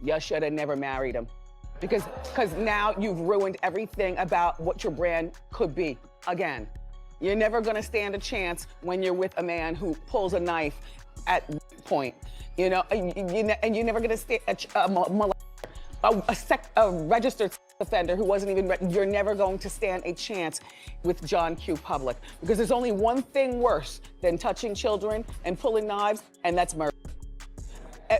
you should have never married him. Because now you've ruined everything about what your brand could be, again. You're never gonna stand a chance when you're with a man who pulls a knife at point, you know, and you're never gonna stand a registered offender who wasn't even, you're never going to stand a chance with John Q. Public. Because there's only one thing worse than touching children and pulling knives, and that's murder.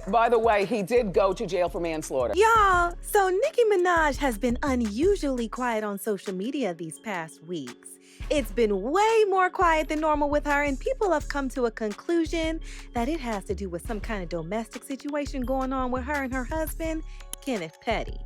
By the way, he did go to jail for manslaughter. Y'all, so Nicki Minaj has been unusually quiet on social media these past weeks. It's been way more quiet than normal with her, and people have come to a conclusion that it has to do with some kind of domestic situation going on with her and her husband, Kenneth Petty.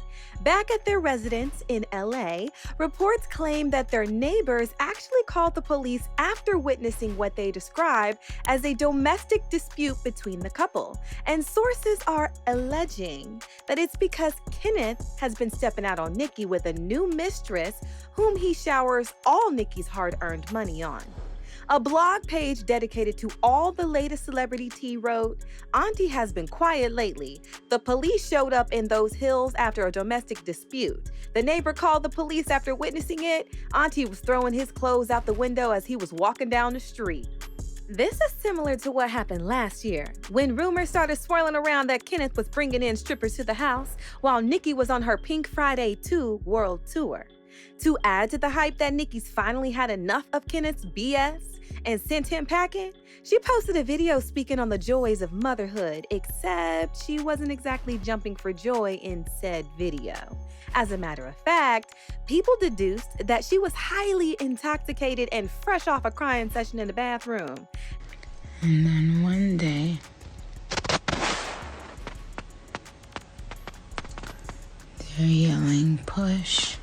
Back at their residence in LA, reports claim that their neighbors actually called the police after witnessing what they describe as a domestic dispute between the couple. And sources are alleging that it's because Kenneth has been stepping out on Nicki with a new mistress whom he showers all Nicki's hard-earned money on. A blog page dedicated to all the latest celebrity tea wrote, "Auntie has been quiet lately. The police showed up in those hills after a domestic dispute. The neighbor called the police after witnessing it. Auntie was throwing his clothes out the window as he was walking down the street." This is similar to what happened last year, when rumors started swirling around that Kenneth was bringing in strippers to the house while Nicki was on her Pink Friday 2 world tour. To add to the hype that Nicki's finally had enough of Kenneth's BS and sent him packing, she posted a video speaking on the joys of motherhood, except she wasn't exactly jumping for joy in said video. As a matter of fact, people deduced that she was highly intoxicated and fresh off a crying session in the bathroom. And then one day, they're yelling, "Push."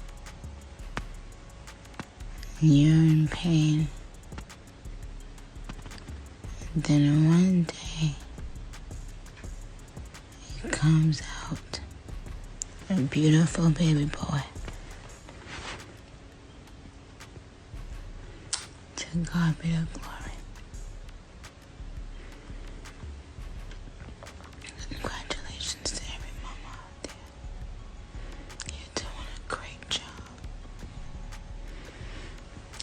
You're in pain. Then one day, it comes out, a beautiful baby boy. To God be the glory. Congratulations to every mama out there. You're doing a great job.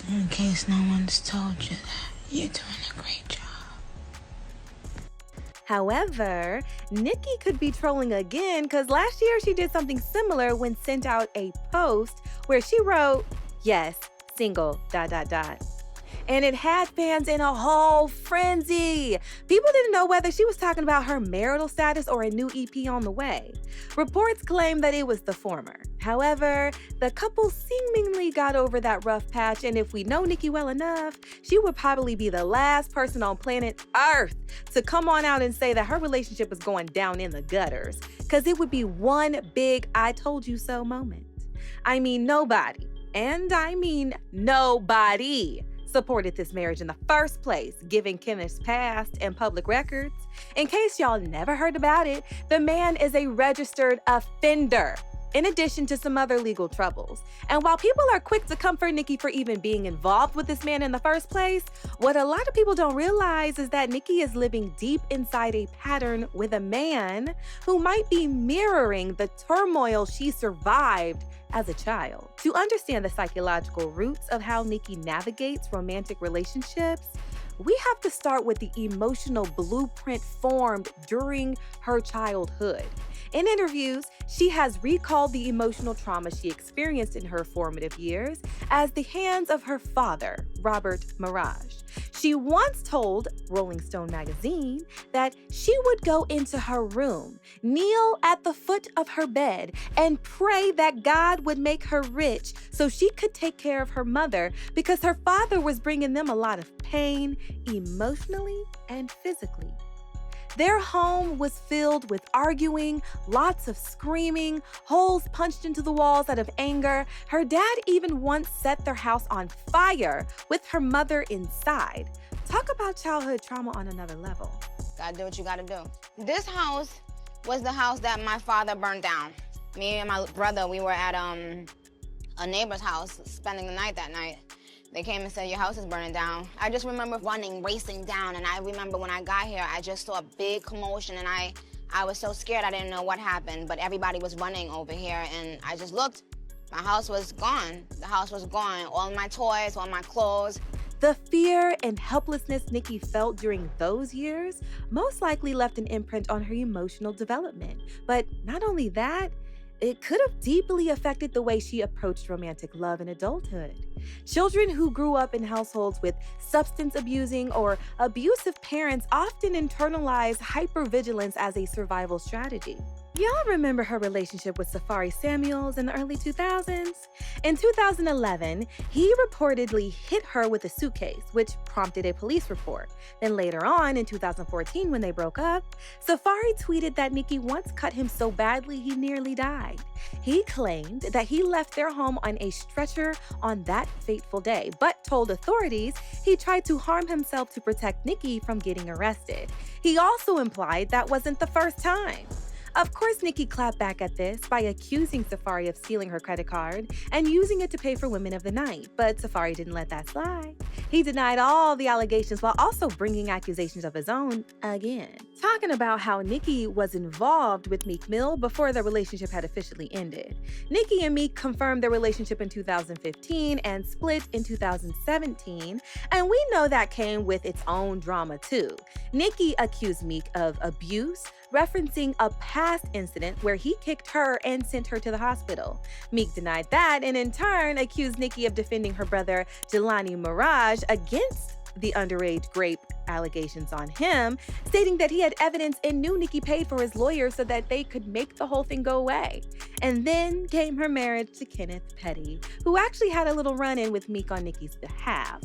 In case no one's told you that, you're doing a great job. However, Nicki could be trolling again because last year she did something similar when sent out a post where she wrote, "Yes, single, ... And it had fans in a whole frenzy. People didn't know whether she was talking about her marital status or a new EP on the way. Reports claim that it was the former. However, the couple seemingly got over that rough patch, and if we know Nicki well enough, she would probably be the last person on planet Earth to come on out and say that her relationship was going down in the gutters, because it would be one big "I told you so" moment. I mean, nobody, and I mean nobody, supported this marriage in the first place, given Kenneth's past and public records. In case y'all never heard about it, the man is a registered offender, in addition to some other legal troubles. And while people are quick to comfort Nicki for even being involved with this man in the first place, what a lot of people don't realize is that Nicki is living deep inside a pattern with a man who might be mirroring the turmoil she survived as a child. To understand the psychological roots of how Nicki navigates romantic relationships, we have to start with the emotional blueprint formed during her childhood. In interviews, she has recalled the emotional trauma she experienced in her formative years as the hands of her father, Robert Mirage. She once told Rolling Stone magazine that she would go into her room, kneel at the foot of her bed, and pray that God would make her rich so she could take care of her mother because her father was bringing them a lot of pain emotionally and physically. Their home was filled with arguing, lots of screaming, holes punched into the walls out of anger. Her dad even once set their house on fire with her mother inside. Talk about childhood trauma on another level. Gotta do what you gotta do. This house was the house that my father burned down. Me and my brother, we were at a neighbor's house spending the night that night. They came and said, "Your house is burning down." I just remember running, racing down, and I remember when I got here, I just saw a big commotion, and I I was so scared, I didn't know what happened, but everybody was running over here, and I just looked. My house was gone. The house was gone. All my toys, all my clothes. The fear and helplessness Nicki felt during those years most likely left an imprint on her emotional development. But not only that, it could have deeply affected the way she approached romantic love in adulthood. Children who grew up in households with substance abusing or abusive parents often internalize hypervigilance as a survival strategy. Y'all remember her relationship with Safari Samuels in the early 2000s? In 2011, he reportedly hit her with a suitcase, which prompted a police report. Then later on, in 2014, when they broke up, Safari tweeted that Nicki once cut him so badly he nearly died. He claimed that he left their home on a stretcher on that fateful day, but told authorities he tried to harm himself to protect Nicki from getting arrested. He also implied that wasn't the first time. Of course, Nicki clapped back at this by accusing Safari of stealing her credit card and using it to pay for women of the night, but Safari didn't let that slide. He denied all the allegations while also bringing accusations of his own again. Talking about how Nicki was involved with Meek Mill before their relationship had officially ended. Nicki and Meek confirmed their relationship in 2015 and split in 2017, and we know that came with its own drama too. Nicki accused Meek of abuse, referencing a past incident where he kicked her and sent her to the hospital. Meek denied that and in turn accused Nicki of defending her brother Jelani Mirage against the underage rape allegations on him, stating that he had evidence and knew Nicki paid for his lawyer so that they could make the whole thing go away. And then came her marriage to Kenneth Petty, who actually had a little run-in with Meek on Nicki's behalf.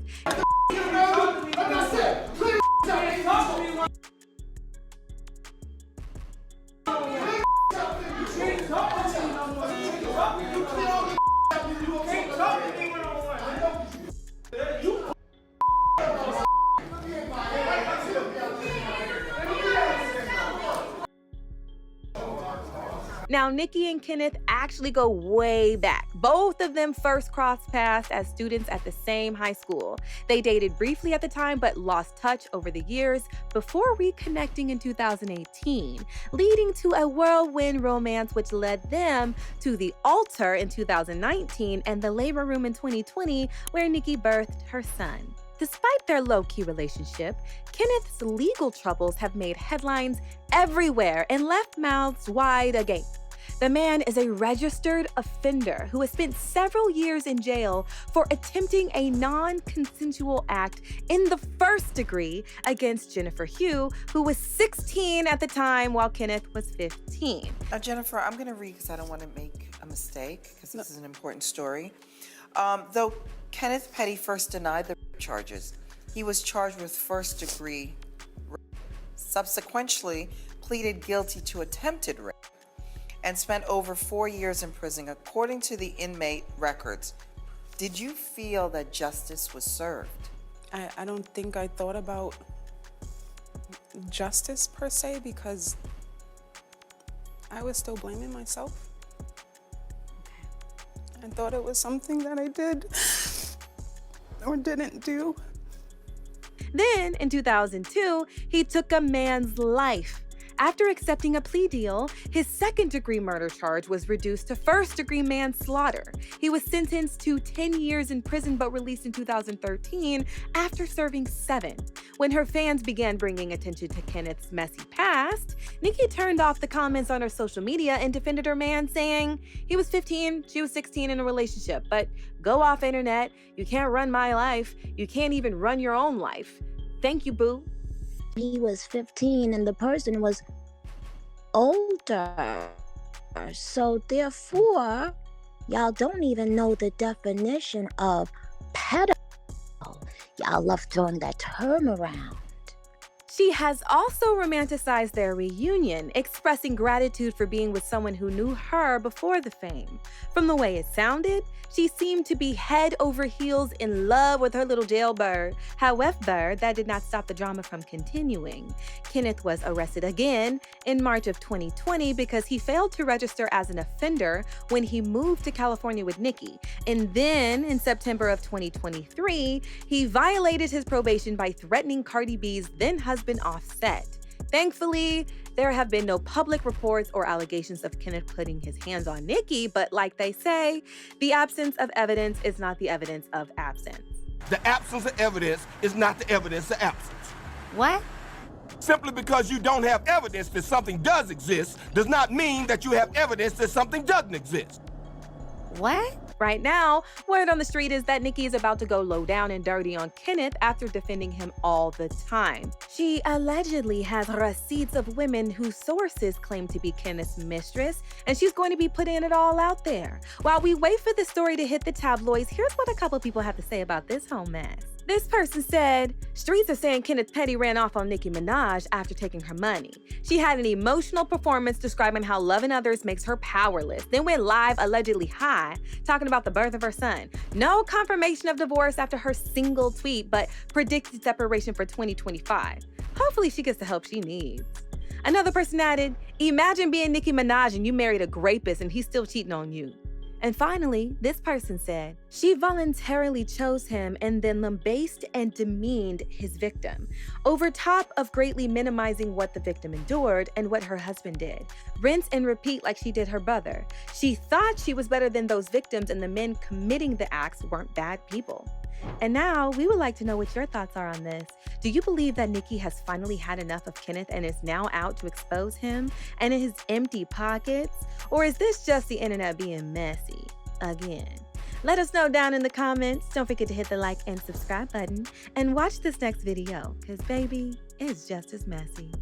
Now, Nicki and Kenneth actually go way back. Both of them first crossed paths as students at the same high school. They dated briefly at the time, but lost touch over the years before reconnecting in 2018, leading to a whirlwind romance which led them to the altar in 2019 and the labor room in 2020, where Nicki birthed her son. Despite their low-key relationship, Kenneth's legal troubles have made headlines everywhere and left mouths wide agape. The man is a registered offender who has spent several years in jail for attempting a non-consensual act in the first degree against Jennifer Hugh, who was 16 at the time while Kenneth was 15. Now, Jennifer, I'm going to read because I don't want to make a mistake because this is an important story. Though Kenneth Petty first denied the charges, he was charged with first-degree rape, subsequently pleaded guilty to attempted rape, and spent over 4 years in prison, according to the inmate records. Did you feel that justice was served? I don't think I thought about justice per se because I was still blaming myself. I thought it was something that I did or didn't do. Then, in 2002, he took a man's life. After accepting a plea deal, his second-degree murder charge was reduced to first-degree manslaughter. He was sentenced to 10 years in prison but released in 2013 after serving 7. When her fans began bringing attention to Kenneth's messy past, Nicki turned off the comments on her social media and defended her man, saying, "He was 15, she was 16 in a relationship, but go off internet. You can't run my life. You can't even run your own life. Thank you, boo." He was 15 and the person was older. So therefore, y'all don't even know the definition of pedophile. Y'all love throwing that term around. She has also romanticized their reunion, expressing gratitude for being with someone who knew her before the fame. From the way it sounded, she seemed to be head over heels in love with her little jailbird. However, that did not stop the drama from continuing. Kenneth was arrested again in March of 2020 because he failed to register as an offender when he moved to California with Nicki. And then, in September of 2023, he violated his probation by threatening Cardi B's then-husband Offset. Thankfully, There have been no public reports or allegations of Kenneth putting his hands on Nicki, but like they say, the absence of evidence is not the evidence of absence. The absence of evidence is not the evidence of absence. What? Simply because you don't have evidence that something does exist does not mean that you have evidence that something doesn't exist. What? Right now, word on the street is that Nicki is about to go low down and dirty on Kenneth after defending him all the time. She allegedly has receipts of women whose sources claim to be Kenneth's mistress, and she's going to be putting it all out there. While we wait for the story to hit the tabloids, here's what a couple people have to say about this whole mess. This person said, streets are saying Kenneth Petty ran off on Nicki Minaj after taking her money. She had an emotional performance describing how loving others makes her powerless, then went live allegedly high, talking about the birth of her son. No confirmation of divorce after her single tweet, but predicted separation for 2025. Hopefully she gets the help she needs. Another person added, imagine being Nicki Minaj and you married a rapist and he's still cheating on you. And finally, this person said, she voluntarily chose him and then lambasted and demeaned his victim, over top of greatly minimizing what the victim endured and what her husband did. Rinse and repeat like she did her brother. She thought she was better than those victims and the men committing the acts weren't bad people. And now, we would like to know what your thoughts are on this. Do you believe that Nicki has finally had enough of Kenneth and is now out to expose him and his empty pockets? Or is this just the internet being messy again? Let us know down in the comments. Don't forget to hit the like and subscribe button and watch this next video, because baby, it's just as messy.